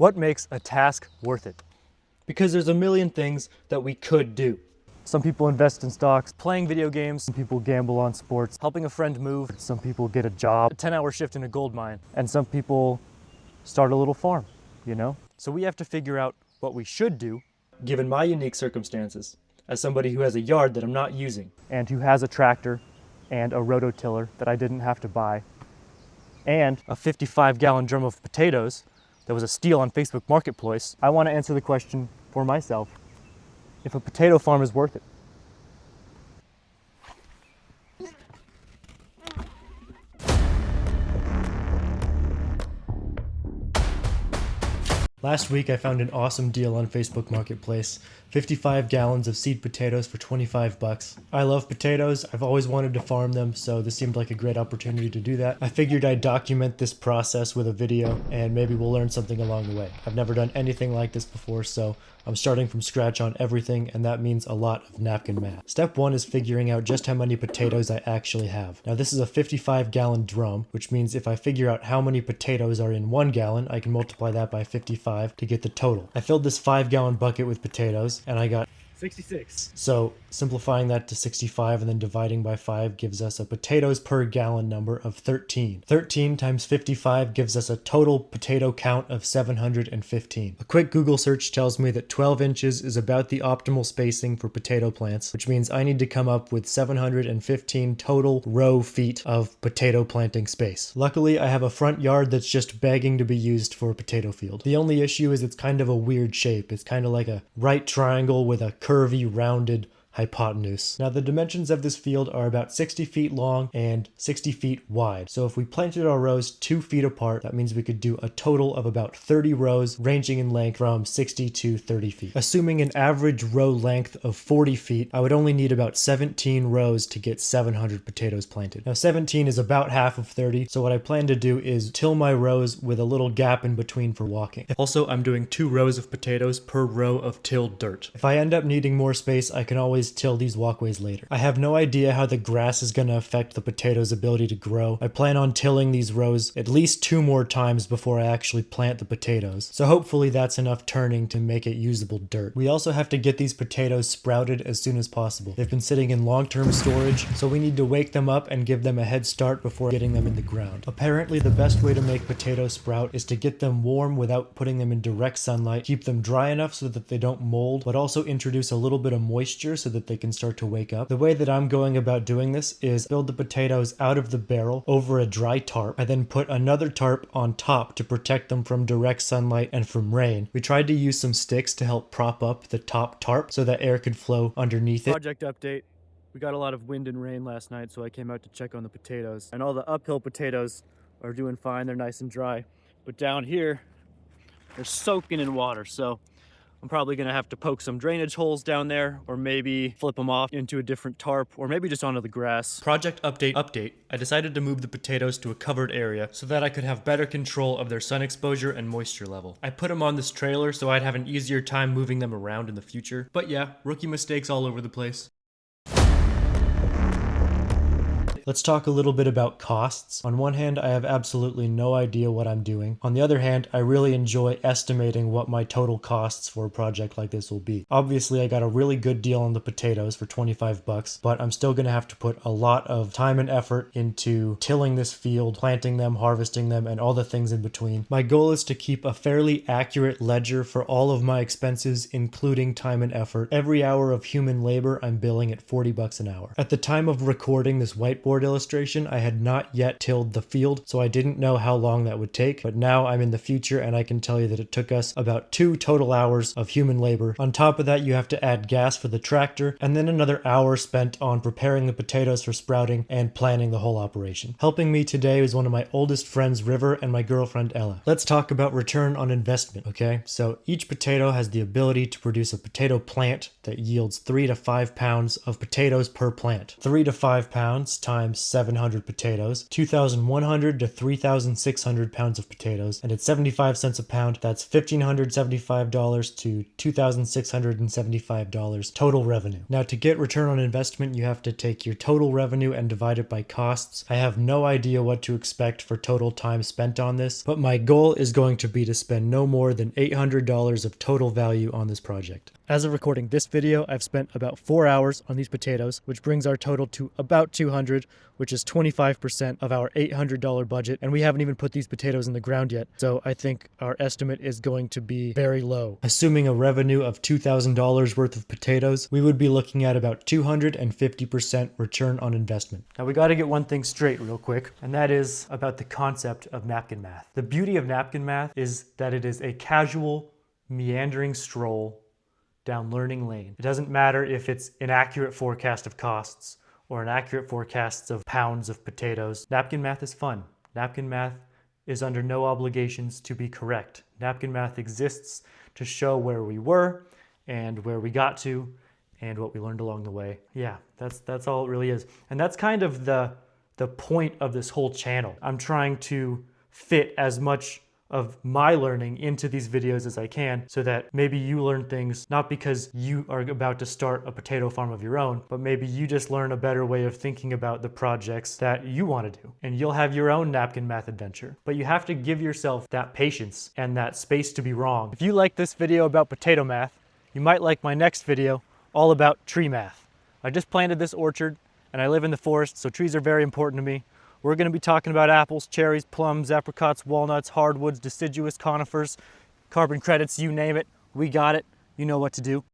What makes a task worth it? Because there's a million things that we could do. Some people invest in stocks, playing video games, some people gamble on sports, helping a friend move, some people get a job, a 10-hour shift in a gold mine, and some people start a little farm, you know? So we have to figure out what we should do, given my unique circumstances, as somebody who has a yard that I'm not using, and who has a tractor and a rototiller that I didn't have to buy, and a 55-gallon drum of potatoes that was a steal on Facebook Marketplace. I want to answer the question for myself, if a potato farm is worth it. Last week I found an awesome deal on Facebook Marketplace. 55 gallons of seed potatoes for 25 bucks. I love potatoes. I've always wanted to farm them, so this seemed like a great opportunity to do that. I figured I'd document this process with a video, and maybe we'll learn something along the way. I've never done anything like this before, so I'm starting from scratch on everything, and that means a lot of napkin math. Step 1 is figuring out just how many potatoes I actually have. Now this is a 55-gallon drum, which means if I figure out how many potatoes are in 1 gallon, I can multiply that by 55 to get the total. I filled this 5-gallon bucket with potatoes, and I got 66. So simplifying that to 65 and then dividing by 5 gives us a potatoes per gallon number of 13. 13 times 55 gives us a total potato count of 715. A quick Google search tells me that 12 inches is about the optimal spacing for potato plants, which means I need to come up with 715 total row feet of potato planting space. Luckily, I have a front yard that's just begging to be used for a potato field. The only issue is it's kind of a weird shape. It's kind of like a right triangle with a curvy, rounded hypotenuse. Now the dimensions of this field are about 60 feet long and 60 feet wide. So if we planted our rows 2 feet apart, that means we could do a total of about 30 rows ranging in length from 60 to 30 feet. Assuming an average row length of 40 feet, I would only need about 17 rows to get 700 potatoes planted. Now 17 is about half of 30, so what I plan to do is till my rows with a little gap in between for walking. Also, I'm doing 2 rows of potatoes per row of tilled dirt. If I end up needing more space, I can always till these walkways later. I have no idea how the grass is going to affect the potatoes' ability to grow. I plan on tilling these rows at least 2 more times before I actually plant the potatoes. So hopefully that's enough turning to make it usable dirt. We also have to get these potatoes sprouted as soon as possible. They've been sitting in long-term storage, so we need to wake them up and give them a head start before getting them in the ground. Apparently the best way to make potatoes sprout is to get them warm without putting them in direct sunlight, keep them dry enough so that they don't mold, but also introduce a little bit of moisture so that they can start to wake up. The way that I'm going about doing this is build the potatoes out of the barrel over a dry tarp. I then put another tarp on top to protect them from direct sunlight and from rain. We tried to use some sticks to help prop up the top tarp so that air could flow underneath it. Project update. We got a lot of wind and rain last night, so I came out to check on the potatoes. And all the uphill potatoes are doing fine. They're nice and dry. But down here, they're soaking in water, so I'm probably gonna have to poke some drainage holes down there, or maybe flip them off into a different tarp, or maybe just onto the grass. Project update. I decided to move the potatoes to a covered area so that I could have better control of their sun exposure and moisture level. I put them on this trailer so I'd have an easier time moving them around in the future. But yeah, rookie mistakes all over the place. Let's talk a little bit about costs. On one hand, I have absolutely no idea what I'm doing. On the other hand, I really enjoy estimating what my total costs for a project like this will be. Obviously, I got a really good deal on the potatoes for 25 bucks, but I'm still gonna have to put a lot of time and effort into tilling this field, planting them, harvesting them, and all the things in between. My goal is to keep a fairly accurate ledger for all of my expenses, including time and effort. Every hour of human labor, I'm billing at 40 bucks an hour. At the time of recording this whiteboard illustration, I had not yet tilled the field, so I didn't know how long that would take, but now I'm in the future and I can tell you that it took us about 2 total hours of human labor. On top of that, you have to add gas for the tractor, and then another hour spent on preparing the potatoes for sprouting and planning the whole operation. Helping me today was one of my oldest friends, River, and my girlfriend, Ella. Let's talk about return on investment, okay? So each potato has the ability to produce a potato plant that yields 3 to 5 pounds of potatoes per plant. 3 to 5 pounds times times 700 potatoes, 2,100 to 3,600 pounds of potatoes, and at 75 cents a pound, that's $1,575 to $2,675 total revenue. Now, to get return on investment, you have to take your total revenue and divide it by costs. I have no idea what to expect for total time spent on this, but my goal is going to be to spend no more than $800 of total value on this project. As of recording this video, I've spent about 4 hours on these potatoes, which brings our total to about 200, which is 25% of our $800 budget, and we haven't even put these potatoes in the ground yet, so I think our estimate is going to be very low. Assuming a revenue of $2,000 worth of potatoes, we would be looking at about 250% return on investment. Now we got to get one thing straight real quick, and that is about the concept of napkin math. The beauty of napkin math is that it is a casual, meandering stroll down learning lane. It doesn't matter if it's an accurate forecast of costs or an accurate forecast of pounds of potatoes. Napkin math is fun. Napkin math is under no obligations to be correct. Napkin math exists to show where we were and where we got to and what we learned along the way. Yeah, that's all it really is. And that's kind of the point of this whole channel. I'm trying to fit as much of my learning into these videos as I can so that maybe you learn things not because you are about to start a potato farm of your own, but maybe you just learn a better way of thinking about the projects that you want to do. And you'll have your own napkin math adventure. But you have to give yourself that patience and that space to be wrong. If you like this video about potato math, you might like my next video all about tree math. I just planted this orchard and I live in the forest, so trees are very important to me. We're going to be talking about apples, cherries, plums, apricots, walnuts, hardwoods, deciduous, conifers, carbon credits, you name it. We got it. You know what to do.